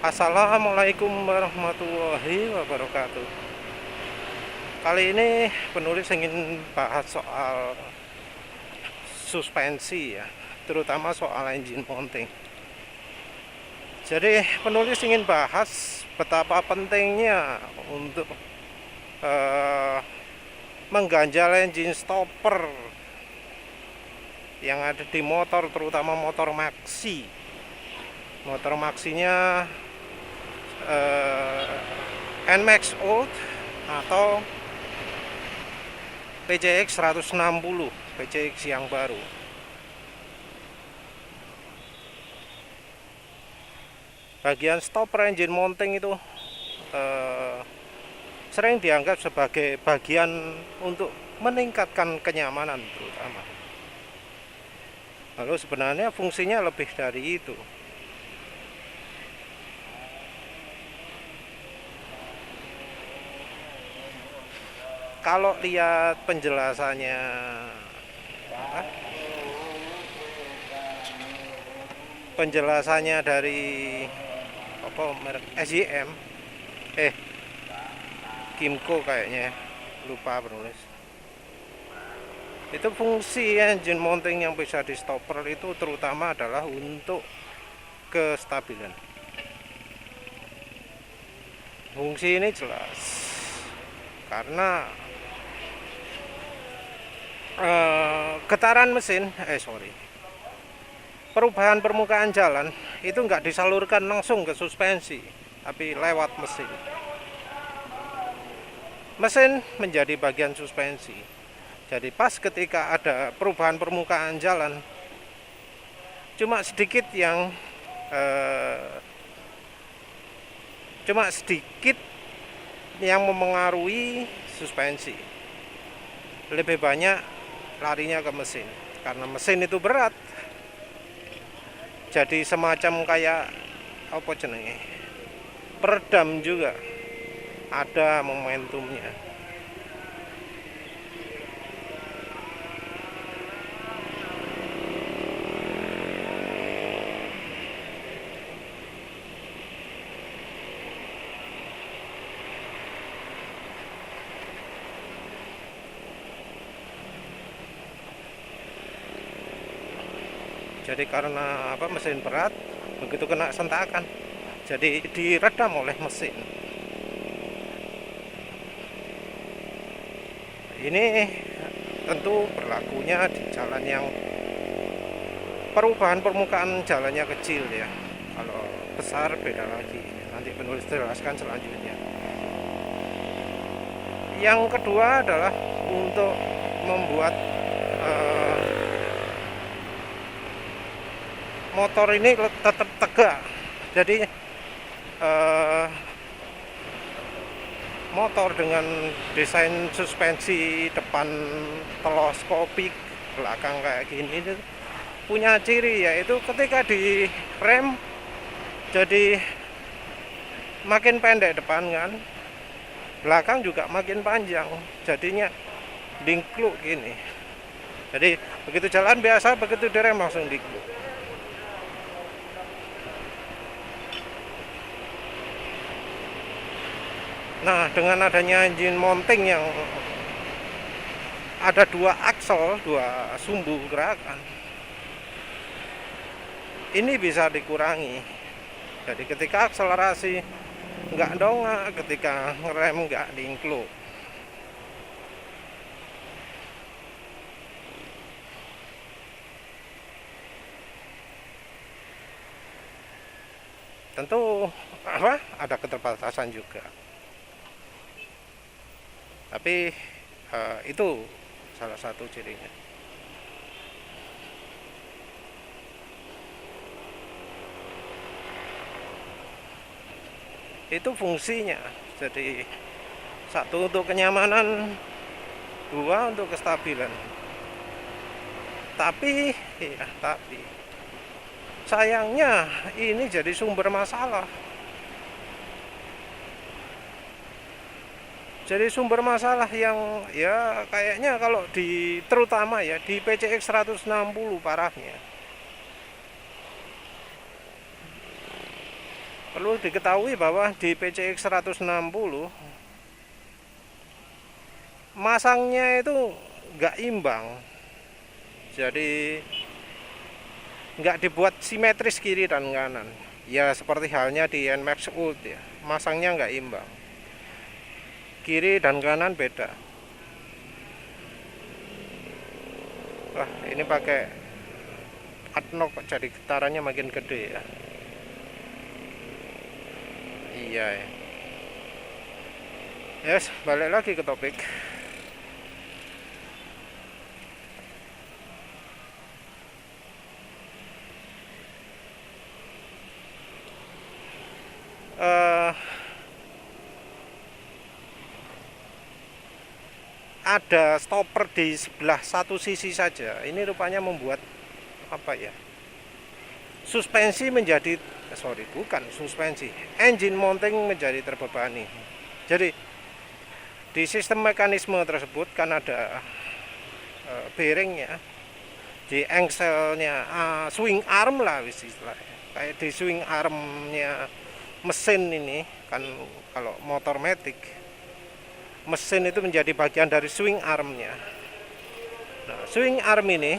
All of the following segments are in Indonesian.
Assalamualaikum warahmatullahi wabarakatuh. Kali ini penulis ingin bahas soal suspensi ya, terutama soal engine mounting. Jadi penulis ingin bahas betapa pentingnya untuk mengganjal engine stopper yang ada di motor, terutama motor maxi. Motor maxinya NMAX Old atau PCX 160, PCX yang baru. Bagian stopper engine mounting itu sering dianggap sebagai bagian untuk meningkatkan kenyamanan terutama. Lalu sebenarnya fungsinya lebih dari itu. Kalau lihat penjelasannya dari merek SIM, Kimco kayaknya, lupa penulis. Itu fungsi engine mounting yang bisa di stopper itu terutama adalah untuk kestabilan. Fungsi ini jelas karena getaran mesin, perubahan permukaan jalan itu nggak disalurkan langsung ke suspensi, tapi lewat mesin. Mesin menjadi bagian suspensi. Jadi pas ketika ada perubahan permukaan jalan, cuma sedikit yang memengaruhi suspensi. Lebih banyak larinya ke mesin, karena mesin itu berat. Jadi semacam kayak peredam juga, ada momentumnya. Jadi karena mesin berat, begitu kena sentakan, jadi diredam oleh mesin. Ini tentu berlakunya di jalan yang perubahan permukaan jalannya kecil ya. Kalau besar beda lagi. Nanti penulis jelaskan selanjutnya. Yang kedua adalah untuk membuat motor ini tetap tegak. Jadi motor dengan desain suspensi depan teleskopik, belakang kayak gini itu punya ciri, yaitu ketika di rem jadi makin pendek depan kan, belakang juga makin panjang, jadinya dingkluk gini. Jadi begitu jalan biasa, begitu direm langsung dingkluk. Nah, dengan adanya engine mounting yang ada dua aksel, dua sumbu gerakan, ini bisa dikurangi. Jadi ketika akselerasi nggak dongak, ketika ngerem nggak dingkluk. Tentu ada keterbatasan juga. Tapi itu salah satu cirinya. Itu fungsinya. Jadi satu untuk kenyamanan, dua untuk kestabilan. Tapi sayangnya ini jadi sumber masalah. Jadi sumber masalah yang ya kayaknya kalau terutama ya di PCX 160 parahnya. Perlu diketahui bahwa di PCX 160 masangnya itu nggak imbang, jadi nggak dibuat simetris kiri dan kanan ya, seperti halnya di NMAX Ult ya, masangnya nggak imbang, kiri dan kanan beda. Wah, ini pakai adnok jadi getarannya makin gede ya. Iya ya. Yes, balik lagi ke topik. Ada stopper di sebelah satu sisi saja. Ini rupanya membuat apa ya? Suspensi menjadi bukan suspensi. Engine mounting menjadi terbebani. Jadi di sistem mekanisme tersebut kan ada bearing ya. Di engselnya swing arm lah istilahnya. Kayak di swing armnya mesin ini kan, kalau motor matic mesin itu menjadi bagian dari swing armnya. Nah, swing arm ini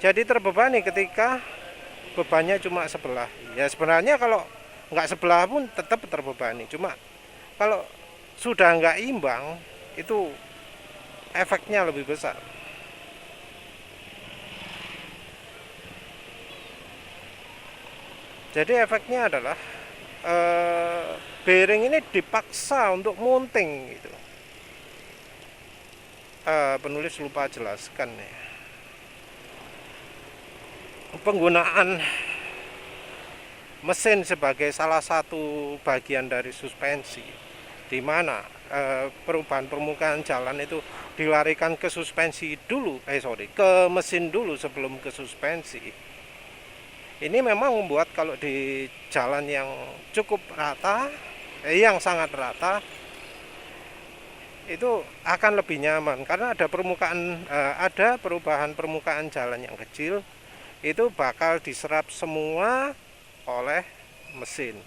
jadi terbebani ketika bebannya cuma sebelah. Ya sebenarnya kalau nggak sebelah pun tetap terbebani. Cuma kalau sudah nggak imbang itu efeknya lebih besar. Jadi efeknya adalah bearing ini dipaksa untuk mounting gitu. Penulis lupa jelaskan ya. Penggunaan mesin sebagai salah satu bagian dari suspensi, di mana perubahan permukaan jalan itu dilarikan ke suspensi dulu, ke mesin dulu sebelum ke suspensi. Ini memang membuat kalau di jalan yang cukup rata, yang sangat rata, itu akan lebih nyaman karena ada perubahan permukaan jalan yang kecil, itu bakal diserap semua oleh mesin.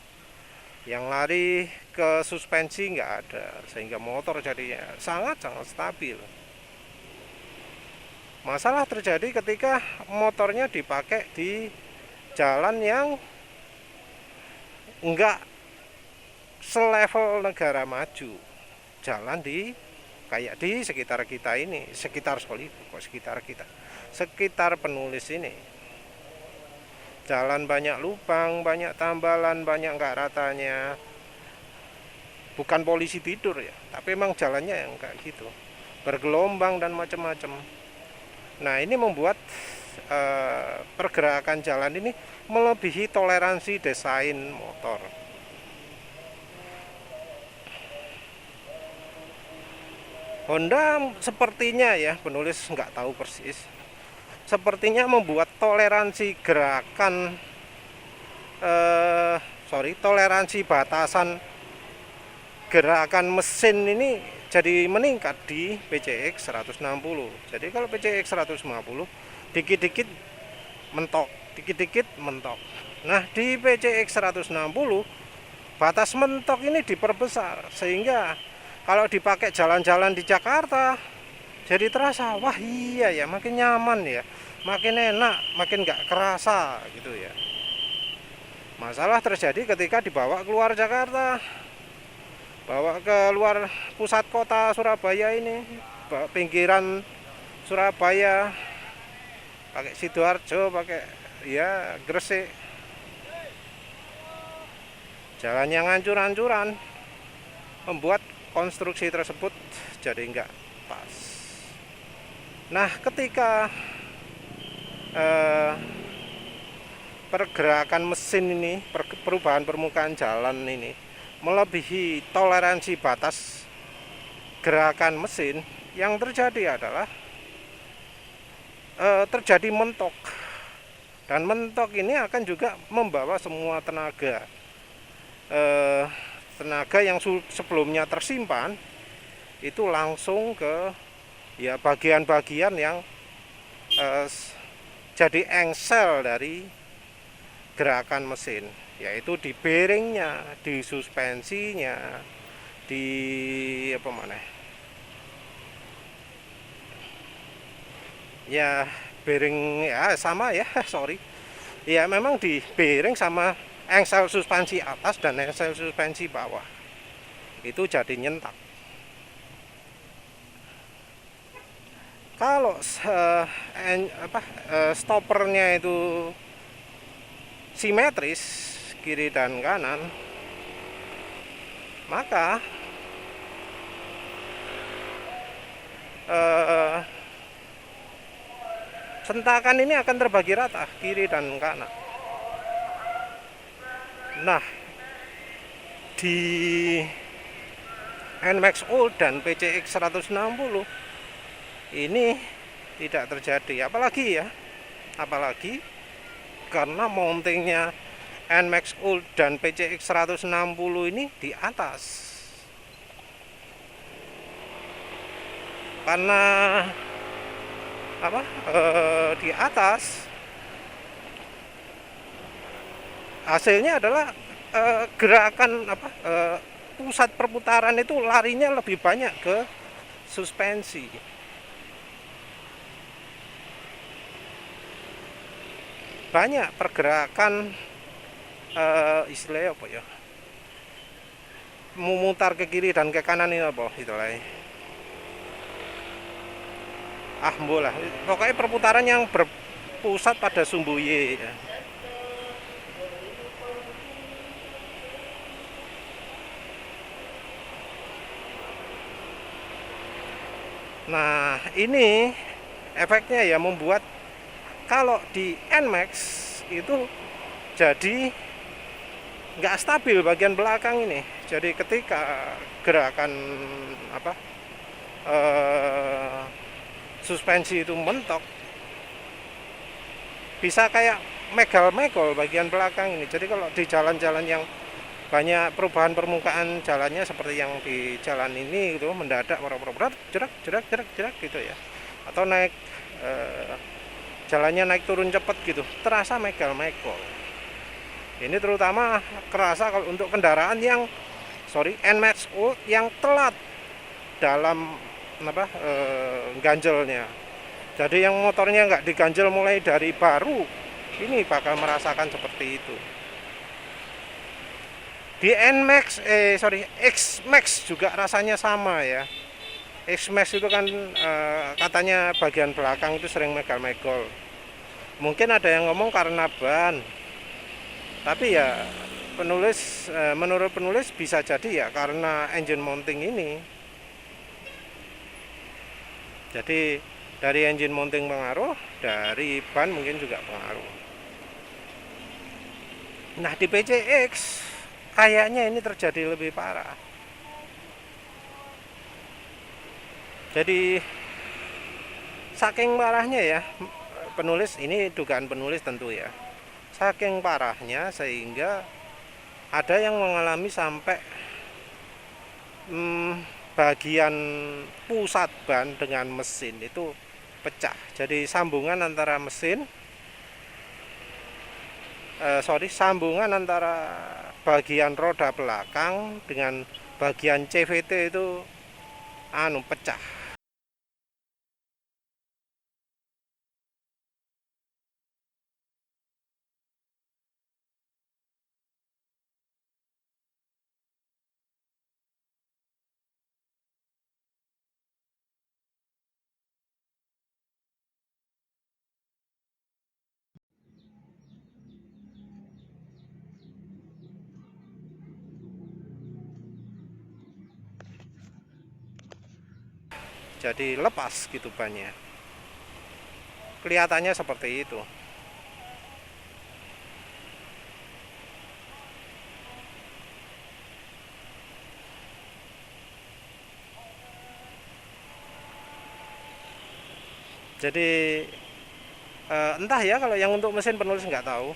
Yang lari ke suspensi nggak ada, sehingga motor jadi sangat-sangat stabil. Masalah terjadi ketika motornya dipakai di jalan yang enggak selevel negara maju, jalan kayak di sekitar kita ini, sekitar penulis ini, jalan banyak lubang, banyak tambalan, banyak enggak ratanya. Bukan polisi tidur ya, tapi emang jalannya yang kayak gitu, bergelombang dan macam-macam. Nah, ini membuat pergerakan jalan ini melebihi toleransi desain motor. Honda sepertinya ya, penulis nggak tahu persis, sepertinya membuat toleransi gerakan toleransi batasan gerakan mesin ini jadi meningkat di PCX 160. Jadi kalau PCX 150 dikit-dikit mentok, dikit-dikit mentok. Nah, di PCX 160 batas mentok ini diperbesar, sehingga kalau dipakai jalan-jalan di Jakarta jadi terasa, wah iya ya, makin nyaman ya, makin enak, makin nggak kerasa gitu ya. Masalah terjadi ketika dibawa keluar Jakarta, bawa ke luar pusat kota Surabaya ini, pinggiran Surabaya, pakai Sidoarjo, pakai ya Gresik, jalan yang hancur-hancuran, membuat konstruksi tersebut jadi nggak pas. Nah, ketika pergerakan mesin ini, perubahan permukaan jalan ini melebihi toleransi batas gerakan mesin, yang terjadi adalah terjadi mentok, dan mentok ini akan juga membawa semua tenaga yang sebelumnya tersimpan itu langsung ke ya bagian-bagian yang jadi engsel dari gerakan mesin. yaitu di bearingnya, di suspensinya, di apa mana ya, bearing ya sama ya sorry ya, memang di bearing sama engsel suspensi atas dan engsel suspensi bawah itu jadi nyentak. Kalau stoppernya itu simetris kiri dan kanan, maka sentakan ini akan terbagi rata kiri dan kanan. Nah, di NMAX Old dan PCX 160 ini tidak terjadi, apalagi karena mountingnya NMAX Old dan PCX 160 ini di atas. Karena di atas hasilnya adalah gerakan pusat perputaran itu larinya lebih banyak ke suspensi. Banyak pergerakan istilahnya apa ya, memutar ke kiri dan ke kanan ini apa istilahnya, bola pokoknya perputaran yang berpusat pada sumbu Y ya. Nah, ini efeknya ya membuat kalau di NMAX itu jadi nggak stabil bagian belakang ini. Jadi ketika gerakan suspensi itu mentok, bisa kayak megal-megol bagian belakang ini. Jadi kalau di jalan-jalan yang banyak perubahan permukaan jalannya seperti yang di jalan ini gitu, mendadak jerak gitu ya, atau naik jalannya naik turun cepat gitu, terasa megal-megol. Ini terutama kerasa kalau untuk kendaraan yang NMAX Old yang telat dalam ganjelnya. Jadi yang motornya nggak diganjel mulai dari baru, ini bakal merasakan seperti itu. Di X-Max juga rasanya sama ya. X-Max itu kan katanya bagian belakang itu sering megal-megol. Mungkin ada yang ngomong karena ban, tapi ya menurut penulis bisa jadi ya karena engine mounting ini. Jadi dari engine mounting pengaruh, dari ban mungkin juga pengaruh. Nah, di PCX kayaknya ini terjadi lebih parah. Jadi saking parahnya ya, penulis ini dugaan penulis tentu ya, saking parahnya sehingga ada yang mengalami sampai bagian pusat ban dengan mesin itu pecah. Jadi sambungan antara sambungan antara bagian roda belakang dengan bagian CVT itu pecah. Jadi lepas gitu bannya. Kelihatannya seperti itu. Jadi entah ya, kalau yang untuk mesin penulis nggak tahu.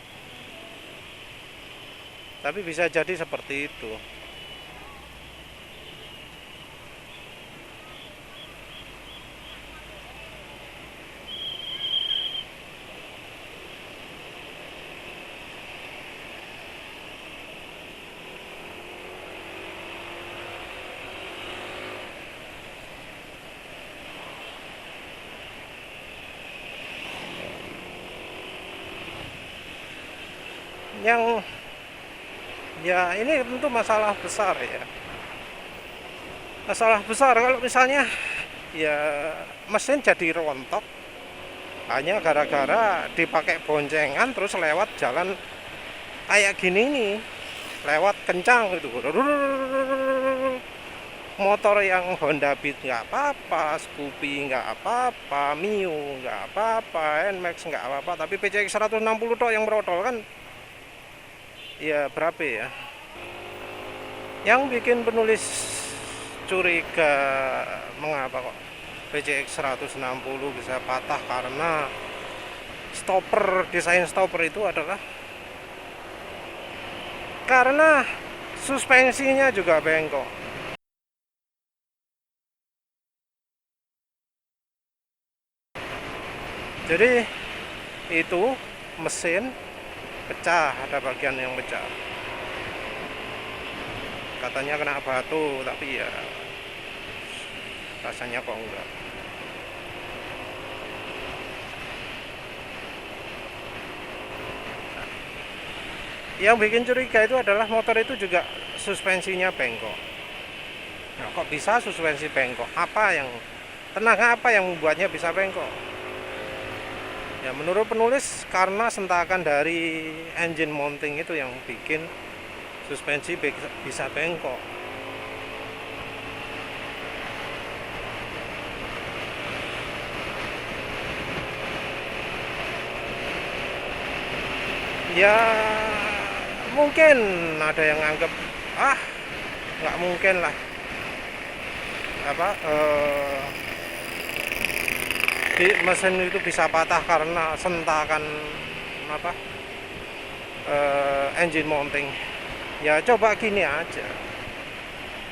Tapi bisa jadi seperti itu. yang ya ini tentu masalah besar ya, masalah besar kalau misalnya ya mesin jadi rontok hanya gara-gara dipakai boncengan terus lewat jalan kayak gini nih, lewat kencang gitu. Motor yang Honda Beat nggak apa-apa, Scoopy nggak apa-apa, Mio nggak apa-apa, NMAX nggak apa-apa, tapi PCX 160 tok yang merotol kan ya berapa ya. Yang bikin penulis curiga mengapa kok PCX 160 bisa patah karena desain stopper itu adalah karena suspensinya juga bengkok. Jadi itu mesin pecah, ada bagian yang pecah. Katanya kena batu, tapi ya rasanya kok enggak. Yang bikin curiga itu adalah motor itu juga suspensinya bengkok. Nah, kok bisa suspensi bengkok? Tenaga apa yang membuatnya bisa bengkok? Ya menurut penulis karena sentakan dari engine mounting itu yang bikin suspensi bisa bengkok. Ya mungkin ada yang anggap nggak mungkin lah mesin itu bisa patah karena sentakan engine mounting. Ya coba gini aja,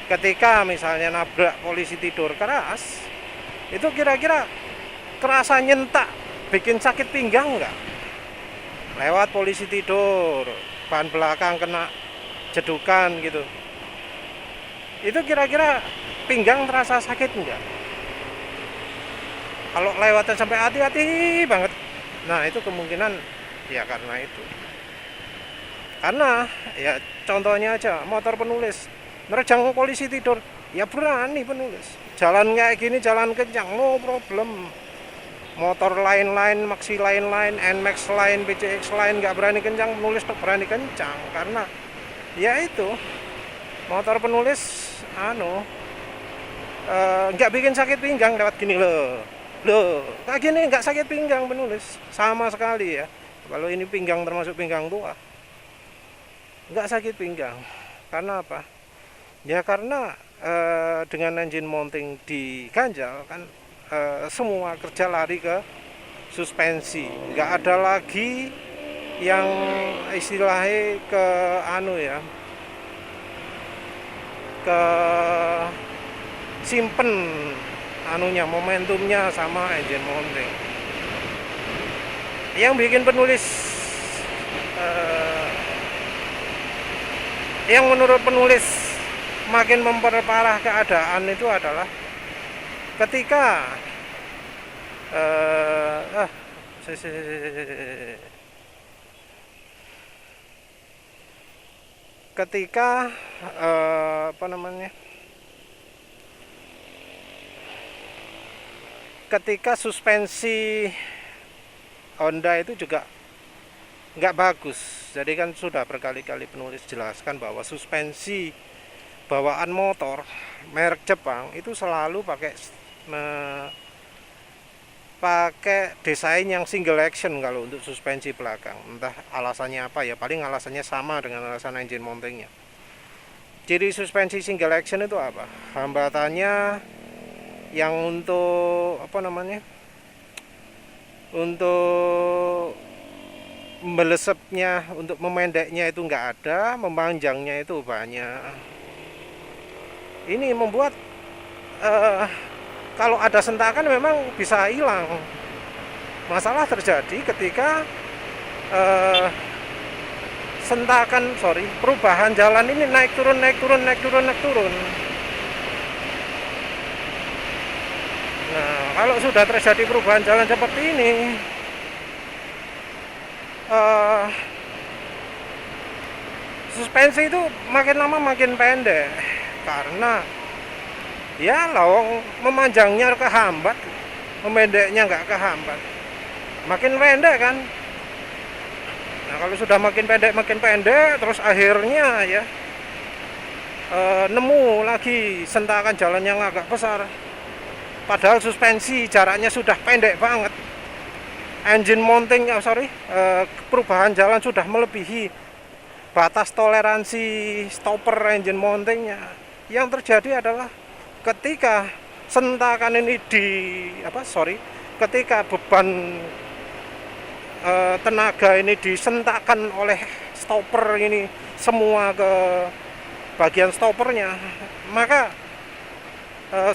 ketika misalnya nabrak polisi tidur keras, itu kira-kira kerasa nyentak bikin sakit pinggang nggak? Lewat polisi tidur, ban belakang kena jedukan gitu, itu kira-kira pinggang terasa sakit nggak? Kalau lewatan sampai hati-hati banget, nah itu kemungkinan ya karena itu. Karena ya contohnya aja motor penulis nerjang polisi tidur, ya berani penulis. Jalan kayak gini, jalan kencang, no problem. Motor lain-lain, Maxi lain-lain, NMAX lain, PCX lain nggak berani kencang, penulis tuh berani kencang. Karena ya itu motor penulis nggak bikin sakit pinggang lewat gini loh, kayak gini nggak sakit pinggang penulis sama sekali ya. Kalau ini pinggang termasuk pinggang tua, nggak sakit pinggang. Karena apa? Ya karena dengan engine mounting diganjal kan, semua kerja lari ke suspensi, nggak ada lagi yang istilahnya ke simpen momentumnya sama engine mounting. Yang bikin penulis yang menurut penulis makin memperparah keadaan itu adalah ketika ketika suspensi Honda itu juga nggak bagus. Jadi kan sudah berkali-kali penulis jelaskan bahwa suspensi bawaan motor merek Jepang itu selalu pakai desain yang single action kalau untuk suspensi belakang. Entah alasannya apa ya, paling alasannya sama dengan alasan engine mountingnya. Ciri suspensi single action itu apa? Hambatannya yang untuk untuk melesepnya, untuk memendeknya itu nggak ada, memanjangnya itu banyak. Ini membuat kalau ada sentakan memang bisa hilang. Masalah terjadi ketika perubahan jalan ini naik turun. Nah, kalau sudah terjadi perubahan jalan seperti ini, suspensi itu makin lama makin pendek karena ya lawang memanjangnya kehambat, memendeknya nggak kehambat, makin pendek kan. Nah kalau sudah makin pendek terus akhirnya ya nemu lagi sentakan jalan yang agak besar, padahal suspensi jaraknya sudah pendek banget, engine mounting perubahan jalan sudah melebihi batas toleransi stopper engine mountingnya. Yang terjadi adalah ketika sentakan ini ketika beban tenaga ini disentakkan oleh stopper ini semua ke bagian stoppernya, maka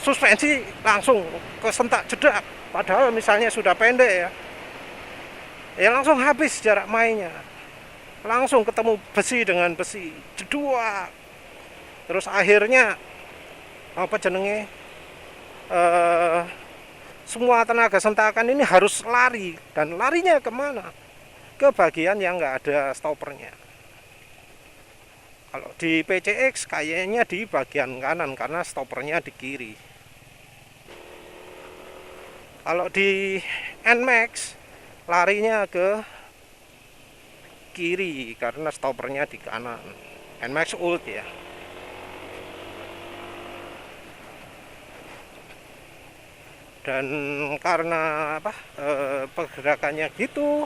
suspensi langsung kesentak jedak, padahal misalnya sudah pendek ya langsung habis jarak mainnya, langsung ketemu besi dengan besi jedua. Terus akhirnya semua tenaga sentakan ini harus lari, dan larinya kemana? Ke bagian yang nggak ada stoppernya. Kalau di PCX kayaknya di bagian kanan karena stoppernya di kiri. Kalau di NMAX larinya ke kiri karena stoppernya di kanan. NMAX Old ya. Dan karena pergerakannya gitu,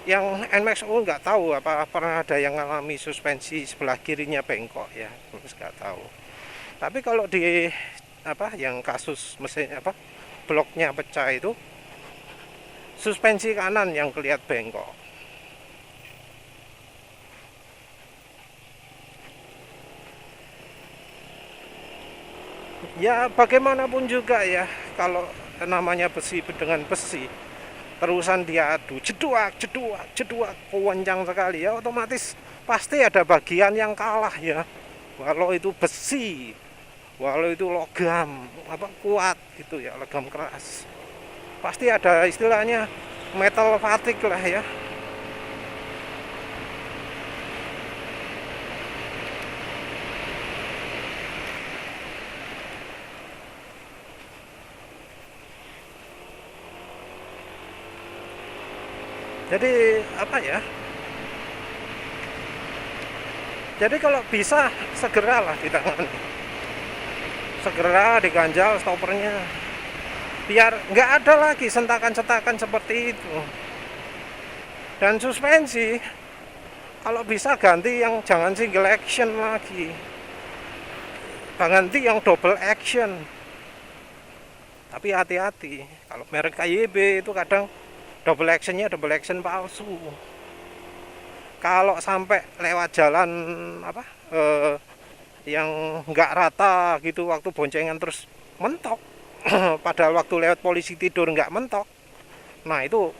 yang NMAX Old nggak tahu apa pernah ada yang mengalami suspensi sebelah kirinya bengkok ya, terus nggak tahu. Tapi kalau di yang kasus mesin bloknya pecah itu, suspensi kanan yang kelihatan bengkok. Ya bagaimanapun juga ya, kalau namanya besi dengan besi terusan diadu jeduak kencang sekali ya, otomatis pasti ada bagian yang kalah ya, walau itu besi, walau itu logam kuat gitu ya, logam keras, pasti ada istilahnya metal fatigue lah ya. Jadi jadi kalau bisa segeralah ditangani, segera diganjal stoppernya, biar nggak ada lagi sentakan-sentakan seperti itu. Dan suspensi kalau bisa ganti yang jangan single action lagi, ganti yang double action. Tapi hati-hati, kalau merek KYB itu kadang double action palsu. Kalau sampai lewat jalan yang nggak rata gitu, waktu boncengan terus mentok padahal waktu lewat polisi tidur nggak mentok, nah itu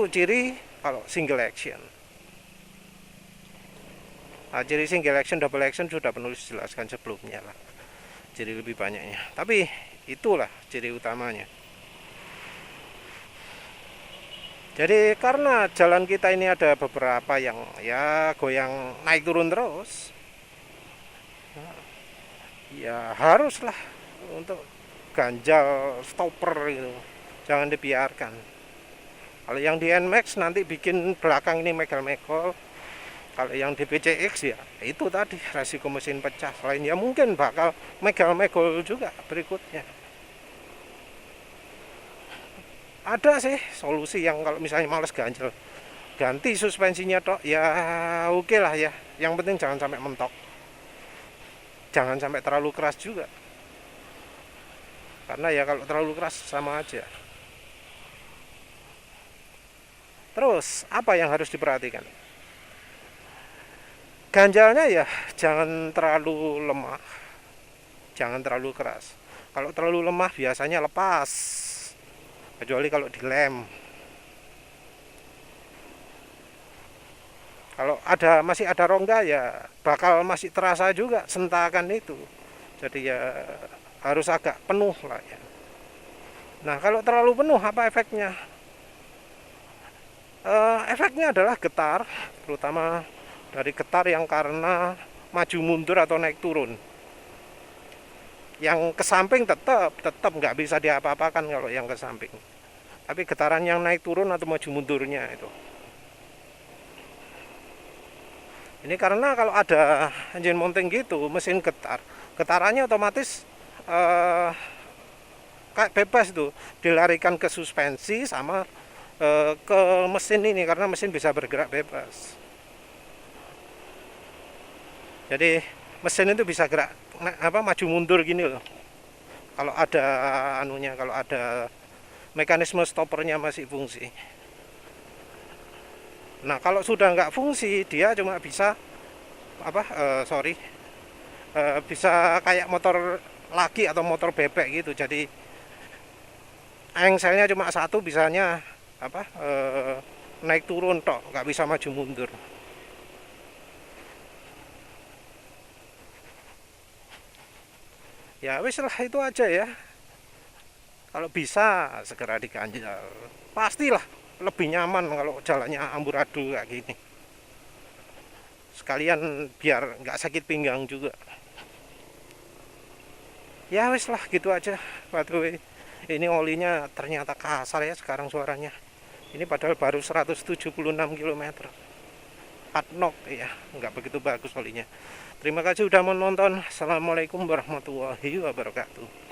ciri kalau single action. Nah, ciri single action, double action sudah penulis jelaskan sebelumnya lah, ciri lebih banyaknya, tapi itulah ciri utamanya. Jadi karena jalan kita ini ada beberapa yang ya goyang naik turun terus, ya haruslah untuk ganjal stopper gitu, jangan dibiarkan. Kalau yang di NMAX nanti bikin belakang ini megol-megol. Kalau yang di PCX ya itu tadi resiko mesin pecah, selain ya mungkin bakal megol-megol juga berikutnya. Ada sih solusi yang kalau misalnya males ganjel, ganti suspensinya tok ya, oke lah ya, yang penting jangan sampai mentok, jangan sampai terlalu keras juga, karena ya kalau terlalu keras sama aja. Terus apa yang harus diperhatikan? Ganjalnya ya jangan terlalu lemah, jangan terlalu keras. Kalau terlalu lemah biasanya lepas, kecuali kalau dilem. Kalau masih ada rongga ya bakal masih terasa juga sentakan itu. Jadi ya harus agak penuh lah ya. Nah kalau terlalu penuh apa efeknya? Efeknya adalah getar, terutama dari getar yang karena maju mundur atau naik turun. Yang ke samping tetap nggak bisa diapa-apakan kalau yang ke samping, tapi getaran yang naik turun atau maju mundurnya itu. Ini karena kalau ada engine mounting gitu, mesin getarannya otomatis kayak bebas tuh, dilarikan ke suspensi sama ke mesin ini, karena mesin bisa bergerak bebas. Jadi mesin itu bisa gerak maju mundur gini loh. Kalau ada anunya, kalau ada mekanisme stoppernya masih fungsi. Nah kalau sudah nggak fungsi, dia cuma bisa bisa kayak motor laki atau motor bebek gitu. Jadi engselnya cuma satu, bisanya naik turun tok, nggak bisa maju mundur. Ya wis lah, itu aja ya. Kalau bisa segera diganjal. Pastilah lebih nyaman kalau jalannya amburadul kayak gini. Sekalian biar nggak sakit pinggang juga. Ya wis lah, gitu aja. Waduh, ini olinya ternyata kasar ya sekarang suaranya. Ini padahal baru 176 km. 4 knock ya, nggak begitu bagus olinya. Terima kasih sudah menonton. Assalamualaikum warahmatullahi wabarakatuh.